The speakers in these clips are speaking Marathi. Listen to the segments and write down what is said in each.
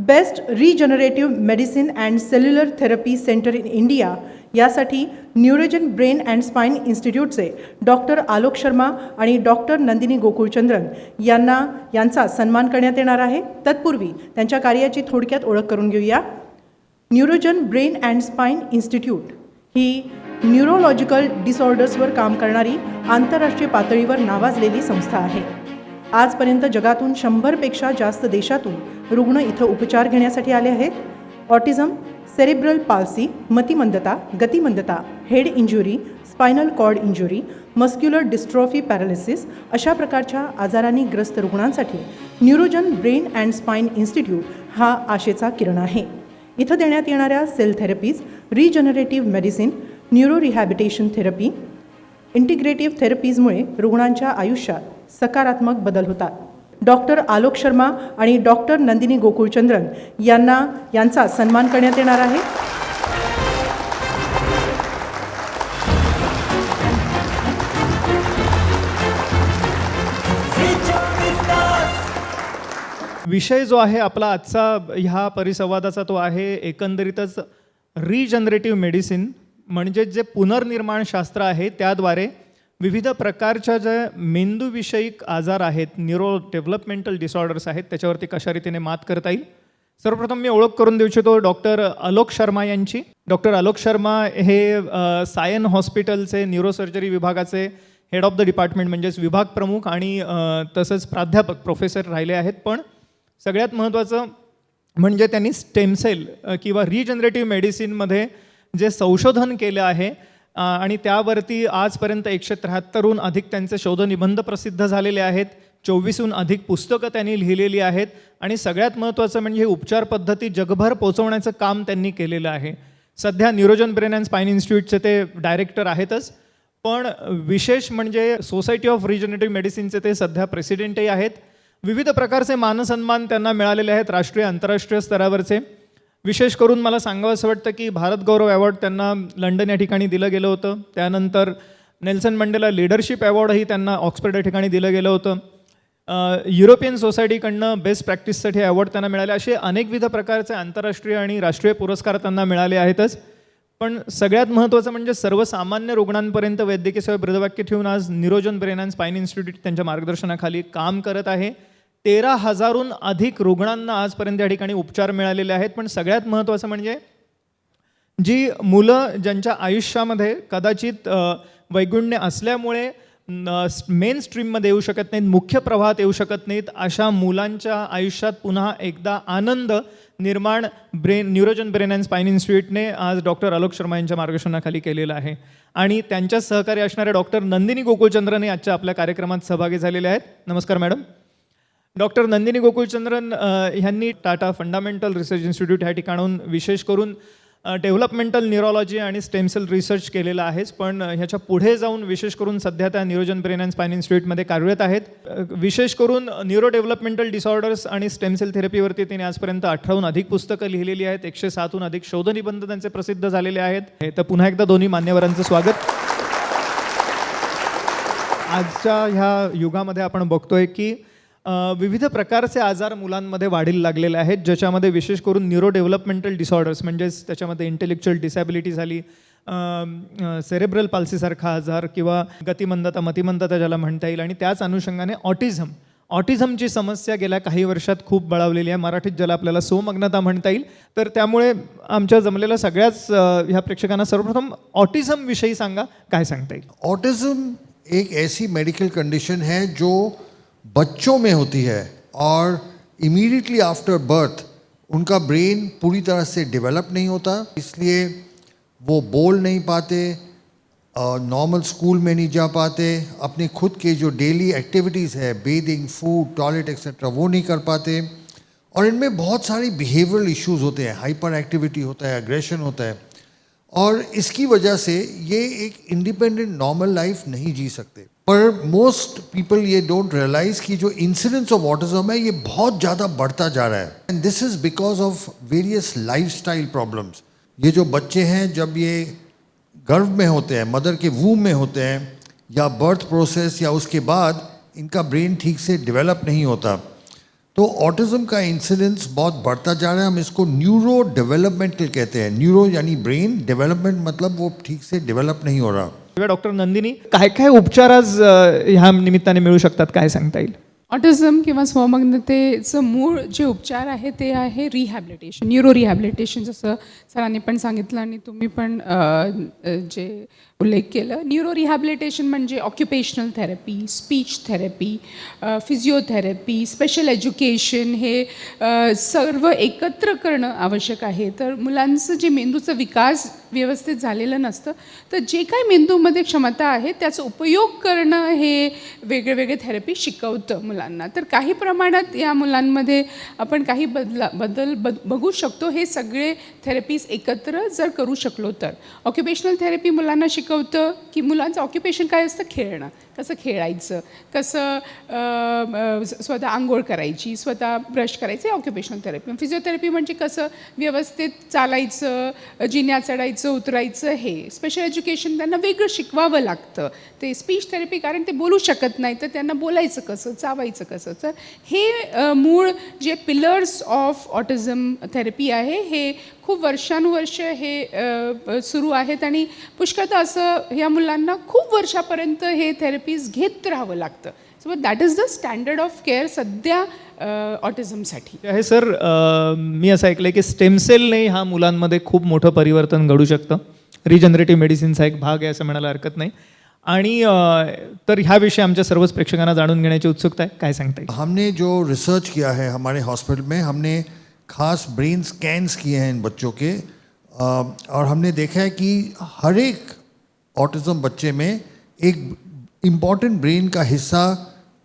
Best regenerative medicine and cellular therapy centre in India यासाठी न्यूरोजन ब्रेन अँड स्पाइन इन्स्टिट्यूटचे डॉक्टर आलोक शर्मा आणि डॉक्टर नंदिनी गोकुळचंद्रन यांचा सन्मान करण्यात येणार आहे. तत्पूर्वी त्यांच्या कार्याची थोडक्यात ओळख करून घेऊया. Neurogen brain and spine institute ही न्यूरोलॉजिकल डिसऑर्डर्सवर काम करणारी आंतरराष्ट्रीय पातळीवर नावाजलेली संस्था आहे. आजपर्यंत जगातून 100पेक्षा जास्त देशातून रुग्ण इथं उपचार घेण्यासाठी आले आहेत. ऑटिझम, सेरेब्रल पाल्सी, मतिमंदता, गतिमंदता, head injury, spinal cord injury, muscular dystrophy paralysis अशा प्रकारच्या आजारांनी ग्रस्त रुग्णांसाठी Neurogen brain and spine institute हा आशेचा किरण आहे. इथं देण्यात येणाऱ्या cell therapies, regenerative medicine, neuro rehabilitation therapy, integrative थेरपीजमुळे रुग्णांच्या आयुष्यात सकारात्मक बदल होतात. डॉक्टर आलोक शर्मा आणि डॉक्टर नंदिनी गोकुळचंद्रन यांचा सन्मान करण्यात येणार आहे. विषय जो आहे आपला आजचा ह्या परिसंवादाचा तो आहे एकंदरीतच रिजनरेटिव्ह मेडिसिन, म्हणजे जे पुनर्निर्माण शास्त्र आहे त्याद्वारे विविध प्रकारच्या जे मेंदूविषयक आजार आहेत, न्यूरो डेव्हलपमेंटल डिसऑर्डर्स आहेत, त्याच्यावरती कशा रीतीने मात करता येईल. सर्वप्रथम मी ओळख करून देऊ इच्छितो डॉक्टर आलोक शर्मा यांची. डॉक्टर आलोक शर्मा हे सायन हॉस्पिटलचे न्यूरोसर्जरी विभागाचे हेड ऑफ द डिपार्टमेंट म्हणजेच विभाग प्रमुख आणि तसंच प्राध्यापक प्रोफेसर राहिले आहेत. पण सगळ्यात महत्त्वाचं म्हणजे त्यांनी स्टेमसेल किंवा रिजनरेटिव्ह मेडिसिनमध्ये जे संशोधन केलं आहे आणि त्यावरती आजपर्यंत 173हून अधिक त्यांचे शोधनिबंध प्रसिद्ध झालेले आहेत. 24हून अधिक पुस्तकं त्यांनी लिहिलेली आहेत आणि सगळ्यात महत्त्वाचं म्हणजे उपचार पद्धती जगभर पोहोचवण्याचं काम त्यांनी केलेलं आहे. सध्या न्यूरोजन ब्रेन अँड स्पाइन इन्स्टिट्यूटचे ते डायरेक्टर आहेतच, पण विशेष म्हणजे सोसायटी ऑफ रिजनरेटिव्ह मेडिसिनचे ते सध्या प्रेसिडेंटही आहेत. विविध प्रकारचे मानसन्मान त्यांना मिळालेले आहेत राष्ट्रीय आंतरराष्ट्रीय स्तरावरचे. विशेष करून मला सांगावंसं वाटतं की भारत गौरव अवॉर्ड त्यांना लंडन या ठिकाणी दिलं गेलं होतं. त्यानंतर नेल्सन मंडेला लीडरशिप अवॉर्डही त्यांना ऑक्सफर्ड या ठिकाणी दिलं गेलं होतं. युरोपियन सोसायटीकडनं बेस्ट प्रॅक्टिससाठी अवॉर्ड त्यांना मिळाले. असे अनेकविध प्रकारचे आंतरराष्ट्रीय आणि राष्ट्रीय पुरस्कार त्यांना मिळाले आहेतच. पण सगळ्यात महत्त्वाचं म्हणजे सर्वसामान्य रुग्णांपर्यंत वैद्यकीय सेवा ब्रीदवाक्य ठेवून आज न्यूरोजन ब्रेन अँड स्पाइन इन्स्टिट्यूट त्यांच्या मार्गदर्शनाखाली काम करत आहे. 13,000हून अधिक रुग्णांना आजपर्यंत या ठिकाणी उपचार मिळालेले आहेत. पण सगळ्यात महत्त्वाचं म्हणजे जी मुलं ज्यांच्या आयुष्यामध्ये कदाचित वैगुण्य असल्यामुळे मेन स्ट्रीममध्ये येऊ शकत नाहीत, मुख्य प्रवाहात येऊ शकत नाहीत, अशा मुलांच्या आयुष्यात पुन्हा एकदा आनंद निर्माण न्यूरोजन ब्रेन अँड स्पाइन इन्स्टिट्यूटने आज डॉक्टर आलोक शर्मा यांच्या मार्गदर्शनाखाली केलेलं आहे. आणि त्यांच्या सहकारी असणाऱ्या डॉक्टर नंदिनी गोकुळचंद्रन आजच्या आपल्या कार्यक्रमात सहभागी झालेले आहेत. नमस्कार मॅडम. डॉक्टर नंदिनी गोकुळचंद्रन ह्यांनी टाटा फंडामेंटल रिसर्च इन्स्टिट्यूट ह्या ठिकाणून विशेष करून डेव्हलपमेंटल न्यूरोलॉजी आणि स्टेमसेल रिसर्च केलेला आहेच, पण ह्याच्या पुढे जाऊन विशेष करून सध्या त्या न्यूरोजन ब्रेन अँड स्पाइन इन्स्टिट्यूटमध्ये कार्यरत आहेत. विशेष करून न्यूरो डेव्हलपमेंटल डिसऑर्डर्स आणि स्टेमसेल थेरपीवरती त्यांनी आजपर्यंत 18हून अधिक पुस्तकं लिहिलेली आहेत. 107हून अधिक शोधनिबंध त्यांचे प्रसिद्ध झालेले आहेत. तर पुन्हा एकदा दोन्ही मान्यवरांचं स्वागत. आजच्या ह्या युगामध्ये आपण बघतोय की विविध प्रकारचे आजार मुलांमध्ये वाढीला लागलेले आहेत, ज्याच्यामध्ये विशेष करून न्यूरो डेव्हलपमेंटल डिसऑर्डर्स म्हणजेच त्याच्यामध्ये इंटेलेक्च्युअल डिसॅबिलिटी झाली, सेरेब्रल पाल्सीसारखा आजार किंवा गतिमंदता, मतिमंदता ज्याला म्हणता येईल, आणि त्याच अनुषंगाने ऑटिझमची समस्या गेल्या काही वर्षात खूप बळावलेली आहे. मराठीत ज्याला आपल्याला सोमग्नता म्हणता येईल. तर त्यामुळे आमच्या जमलेल्या सगळ्याच ह्या प्रेक्षकांना सर्वप्रथम ऑटिझम विषयी सांगा, काय सांगता येईल? ऑटिज्म एक ऐसी मेडिकल कंडीशन है जो बच्चों में होती है और इमीडिएटली आफ्टर बर्थ उनका ब्रेन पूरी तरह से डेवलप नहीं होता, इसलिए वो बोल नहीं पाते, नॉर्मल स्कूल में नहीं जा पाते, अपने खुद के जो डेली एक्टिविटीज़ है बेदिंग, फूड, टॉयलेट एक्सेट्रा वो नहीं कर पाते, और इनमें बहुत सारी बिहेवियरल इश्यूज होते हैं, हाइपर एक्टिविटी होता है, एग्रेशन होता है, और इसकी वजह से ये एक इंडिपेंडेंट नॉर्मल लाइफ नहीं जी सकते. पर मोस्ट पीपल ये डोंट रियलाइज कि जो इंसिडेंस ऑफ ऑटिज्म है ये बहुत ज़्यादा बढ़ता जा रहा है, end this is because of various lifestyle problems. ये जो बच्चे हैं जब ये गर्भ में होते हैं, मदर के वूम में होते हैं, या बर्थ प्रोसेस या उसके बाद इनका ब्रेन ठीक से डेवलप नहीं होता. तो ऑटिज्म का इंसिडेंस बहुत बढ़ता जा रहा है. हम इसको न्यूरो डेवलपमेंटल कहते हैं. न्यूरो यानी ब्रेन, डेवलपमेंट मतलब वो ठीक से डेवलप नहीं हो रहा. डॉक्टर नंदिनी, काय काय उपचार आज ह्या निमित्ताने मिळू शकतात, काय सांगता येईल? ऑटिझम किंवा स्वमग्नतेचं मूळ जे उपचार आहे ते आहे रिहॅबिलिटेशन, न्यूरो रिहॅबिलिटेशन, जसं सरांनी पण सांगितलं आणि तुम्ही पण जे उल्लेख केलं. न्यूरो रिहॅबिलिटेशन म्हणजे occupational therapy, speech therapy, physiotherapy, special education, हे सर्व एकत्र करणं आवश्यक आहे. तर मुलांचं जे मेंदूचा विकास व्यवस्थित झालेलं नसतं, तर जे काही मेंदूमध्ये क्षमता आहे त्याचा उपयोग करणं हे वेगळे वेगळे थेरपी शिकवतं मुलांना. तर काही प्रमाणात या मुलांमध्ये आपण काही बदल बघू शकतो. हे सगळे थेरपीज एकत्र जर करू शकलो तर. ऑक्युपेशनल थेरपी मुलांना शिकवतं की मुलांचं ऑक्युपेशन काय असतं, खेळणं, कसं खेळायचं, कसं स्वतः आंघोळ करायची, स्वतः ब्रश करायचं, हे ऑक्युपेशनल थेरपी. फिजिओथेरपी म्हणजे कसं व्यवस्थित चालायचं, जिन्या चढायचं, उतरायचं, हे. स्पेशल एज्युकेशन त्यांना वेगळं शिकवावं लागतं. ते स्पीच थेरपी कारण ते बोलू शकत नाही, तर त्यांना बोलायचं कसं, चावायचं कसं. तर हे मूळ जे पिलर्स ऑफ ऑटिझम थेरपी आहे, हे खूप वर्षानुवर्ष हे सुरू आहेत आणि पुष्कळदा असं या मुलांना खूप वर्षापर्यंत हे थेरपीज घेत राहावं लागतं. So that is the standard of care सध्या ऑटिझमसाठी. आहे सर, मी असं ऐकलं की स्टेम सेलने ह्या मुलांमध्ये खूप मोठं परिवर्तन घडू शकतं. रिजनरेटिव्ह मेडिसिनचा एक भाग आहे असं म्हणायला हरकत नाही. आणि तर ह्याविषयी आमच्या सर्वच प्रेक्षकांना जाणून घेण्याची उत्सुकता आहे, काय सांगता येईल? हमने जो रिसर्च किया है हमारे हॉस्पिटल में, हमने खास ब्रेन स्कैन्स किए हैं इन बच्चों के, और हमने देखा है कि हर एक ऑटिज्म बच्चे में एक इम्पॉर्टेंट ब्रेन का हिस्सा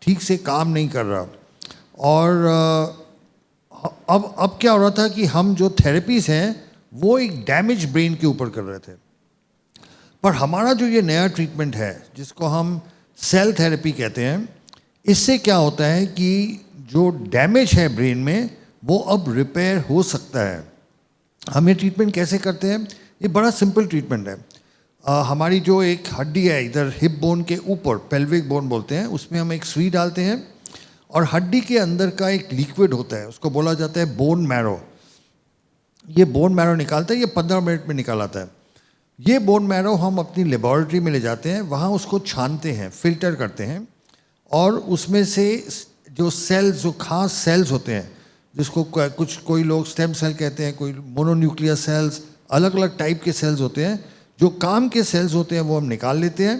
ठीक से काम नहीं कर रहा. और अब क्या हो रहा था कि हम जो थेरेपीज हैं वो एक डैमेज ब्रेन के ऊपर कर रहे थे. पर हमारा जो ये नया ट्रीटमेंट है जिसको हम सेल थेरेपी कहते हैं, इससे क्या होता है कि जो डैमेज है ब्रेन में वो अब रिपेयर हो सकता है. हम ये ट्रीटमेंट कैसे करते हैं? ये बड़ा सिंपल ट्रीटमेंट है. हमारी जो एक हड्डी है इधर हिप बोन के ऊपर, पेल्विक बोन बोलते हैं, उसमें हम एक सुई डालते हैं और हड्डी के अंदर का एक लिक्विड होता है, उसको बोला जाता है बोन मैरो. ये बोन मैरो निकालता है, ये 15 मिनट में निकाल आता है. ये बोन मैरो हम अपनी लेबॉरेटरी में ले जाते हैं, वहाँ उसको छानते हैं, फिल्टर करते हैं, और उसमें से जो सेल्स, जो खास सेल्स होते हैं, जिसको कोई लोग स्टेम सेल कहते हैं, कोई मोनोन्यूक्लियर सेल्स, अलग अलग टाइप के सेल्स होते हैं, जो काम के सेल्स होते हैं वो हम निकाल लेते हैं.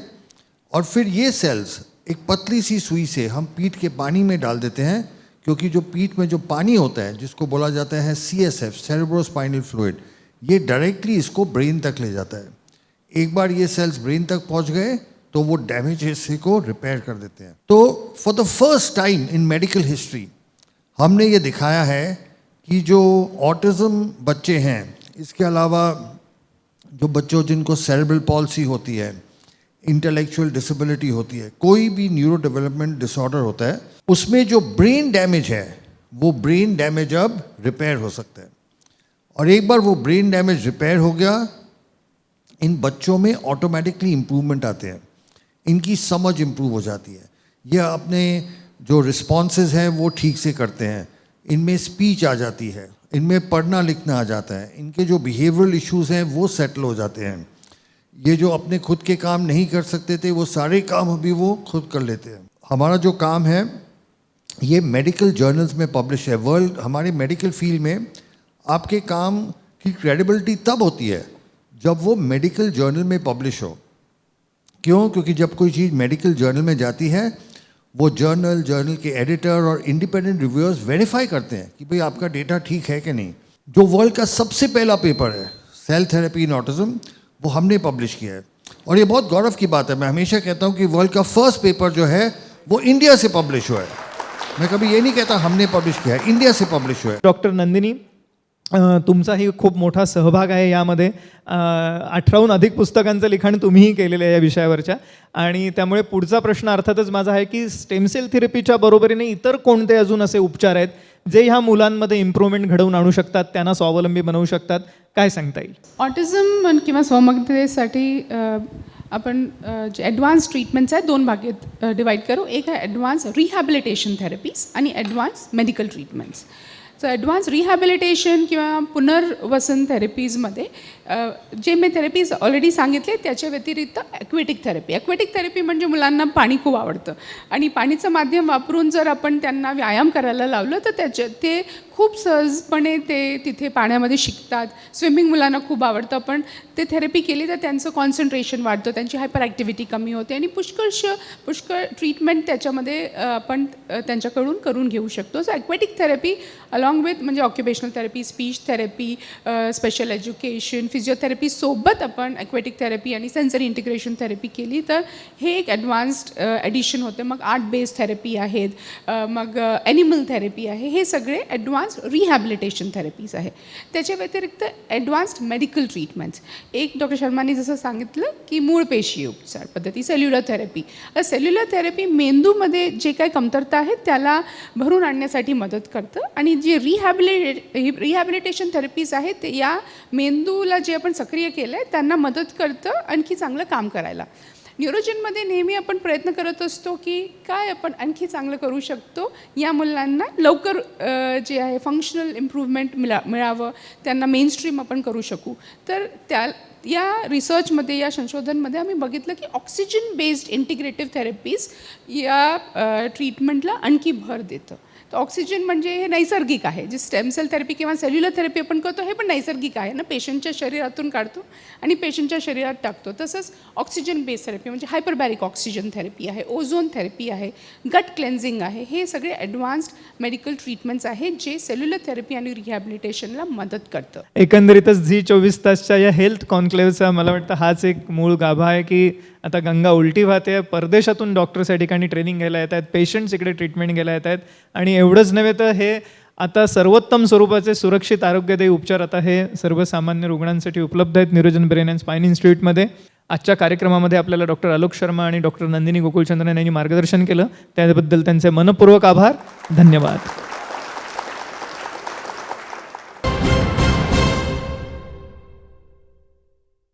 और फिर ये सेल्स एक पतली सी सुई से हम पीठ के पानी में डाल देते हैं, क्योंकि जो पीठ में जो पानी होता है जिसको बोला जाता है CSF, सेरेब्रोस्पाइनल फ्लूइड, ये डायरेक्टली इसको ब्रेन तक ले जाता है. एक बार ये सेल्स ब्रेन तक पहुंच गए तो वो डैमेज हिस्से को रिपेयर कर देते हैं. तो for the first time in medical history हमने ये दिखाया है कि जो ऑटिज्म बच्चे हैं, इसके अलावा जो बच्चों जिनको सेरेब्रल पॉल्सी होती है, इंटेलेक्चुअल डिसेबिलिटी होती है, कोई भी न्यूरो डेवलपमेंट डिसऑर्डर होता है, उसमें जो ब्रेन डैमेज है वो ब्रेन डैमेज अब रिपेयर हो सकता है. और एक बार वो ब्रेन डैमेज रिपेयर हो गया, इन बच्चों में ऑटोमेटिकली इम्प्रूवमेंट आते हैं, इनकी समझ इम्प्रूव हो जाती है, ये अपने जो रिस्पॉन्सेज हैं वो ठीक से करते हैं, इनमें स्पीच आ जाती है, इनमें पढ़ना लिखना आ जाता है, इनके जो बिहेवियरल इश्यूज हैं वो सेटल हो जाते हैं. ये जो अपने खुद के काम नहीं कर सकते थे वो सारे काम अभी वो खुद कर लेते हैं. हमारा जो काम है ये मेडिकल जर्नल्स में पब्लिश है. वर्ल्ड, हमारे मेडिकल फील्ड में आपके काम की क्रेडिबिलिटी तब होती है जब वो मेडिकल जर्नल में पब्लिश हो. क्यों? क्योंकि जब कोई चीज़ मेडिकल जर्नल में जाती है, वो जर्नल के एडिटर और इंडिपेंडेंट रिव्यूअर्स वेरीफाई करते हैं कि भाई आपका डेटा ठीक है कि नहीं. जो वर्ल्ड का सबसे पहला पेपर है सेल थेरेपी इन ऑटिज्म, वो हमने पब्लिश किया है. और ये बहुत गौरव की बात है. मैं हमेशा कहता हूँ कि वर्ल्ड का फर्स्ट पेपर जो है वो इंडिया से पब्लिश हुआ है. मैं कभी ये नहीं कहता हमने पब्लिश किया है, इंडिया से पब्लिश हुआ है. डॉक्टर नंदिनी, तुमचाही खूप मोठा सहभाग आहे यामध्ये. 18हून अधिक पुस्तकांचं लिखाण तुम्हीही केलेलं आहे या विषयावरच्या. आणि त्यामुळे पुढचा प्रश्न अर्थातच माझा आहे की स्टेम सेल थेरपीच्या बरोबरीने इतर कोणते अजून असे उपचार आहेत जे ह्या मुलांमध्ये इम्प्रूव्हमेंट घडवून आणू शकतात, त्यांना स्वावलंबी बनवू शकतात, काय सांगता येईल? ऑटिझम किंवा स्वमग्नतेसाठी आपण जे ॲडव्हान्स ट्रीटमेंट्स आहेत 2 भागात डिवाईड करू. एक आहे ॲडव्हान्स रिहॅबिलिटेशन थेरपीज आणि advance medical treatments. So advance rehabilitation किंवा पुनर्वसन थेरपीजमध्ये जे मी थेरपीज ऑलरेडी सांगितले त्याच्या व्यतिरिक्त ॲक्वेटिक थेरपी म्हणजे मुलांना पाणी खूप आवडतं आणि पाणीचं माध्यम वापरून जर आपण त्यांना व्यायाम करायला लावलं तर ते खूप सहजपणे ते तिथे पाण्यामध्ये शिकतात. स्विमिंग मुलांना खूप आवडतं. पण ते थेरपी केली तर त्यांचं कॉन्सन्ट्रेशन वाढतं, त्यांची हायपर ॲक्टिव्हिटी कमी होते आणि पुष्कळ ट्रीटमेंट त्याच्यामध्ये आपण त्यांच्याकडून करून घेऊ शकतो. So aquatic therapy along with म्हणजे occupational therapy, speech therapy, special education, physiotherapy सोबत आपण ॲक्वेटिक थेरपी आणि सेन्सरी इंटिग्रेशन थेरपी केली तर हे एक ॲडव्हान्स्ड ॲडिशन होते. मग आर्ट बेस्ड थेरपी आहेत, मग ॲनिमल थेरपी आहे, हे सगळे ॲडव्हान्स रिहॅबिलिटेशन थेरपीज आहे. त्याच्या व्यतिरिक्त ॲडव्हान्स्ड मेडिकल ट्रीटमेंट्स, एक डॉक्टर शर्मांनी जसं सांगितलं की मूळ पेशी उपचार पद्धती, सेल्युलर थेरपी. सेल्युलर थेरपी मेंदूमध्ये जे काही कमतरता आहे त्याला भरून आणण्यासाठी मदत करतं आणि जे रिहॅबिलिटेशन थेरपीज आहेत ते या मेंदूला जे आपण सक्रिय केलं आहे त्यांना मदत करतं आणखी चांगलं काम करायला. न्यूरोजनमध्ये नेहमी आपण प्रयत्न करत असतो की काय आपण आणखी चांगलं करू शकतो, या मुलांना लवकर जे आहे फंक्शनल इम्प्रूव्हमेंट मिळावं, त्यांना मेनस्ट्रीम आपण करू शकू. तर या रिसर्चमध्ये, या संशोधनमध्ये आम्ही बघितलं की ऑक्सिजन बेस्ड इंटिग्रेटिव्ह थेरपीज या ट्रीटमेंटला आणखी भर देतं. तर ऑक्सिजन म्हणजे हे नैसर्गिक आहे. जे स्टेम सेल थेरपी किंवा सेल्युलर थेरपी आपण करतो हे पण नैसर्गिक आहे ना, पेशंटच्या शरीरातून काढतो आणि पेशंटच्या शरीरात टाकतो. तसंच ऑक्सिजन बेस्ड थेरपी म्हणजे हायपरबॅरिक ऑक्सिजन थेरपी आहे, ओझोन थेरपी आहे, गट क्लेन्झिंग आहे, हे सगळे ॲडव्हान्स्ड मेडिकल ट्रीटमेंट्स आहेत जे सेल्युलर थेरपी आणि रिहॅबिलिटेशनला मदत करतं. एकंदरीतच झी 24 तासच्या या हेल्थ कॉन्क्लेव्हचा मला वाटतं हाच एक मूळ गाभा आहे की आता गंगा उलटी वाहते, परदेशातून डॉक्टर्स या ठिकाणी ट्रेनिंग घ्यायला येत आहेत, पेशंट्स इकडे ट्रीटमेंट घ्यायला येत आहेत आणि एवढंच नव्हे तर हे आता सर्वोत्तम स्वरूपाचे सुरक्षित आरोग्यदायी उपचार आता हे सर्वसामान्य रुग्णांसाठी उपलब्ध आहेत न्यूरोजन ब्रेन अँड स्पाइन इन्स्टिट्यूटमध्ये. आजच्या कार्यक्रमामध्ये आपल्याला डॉक्टर आलोक शर्मा आणि डॉक्टर नंदिनी गोकुळचंद्रन यांनी मार्गदर्शन केलं, त्याबद्दल त्यांचे मनपूर्वक आभार. धन्यवाद.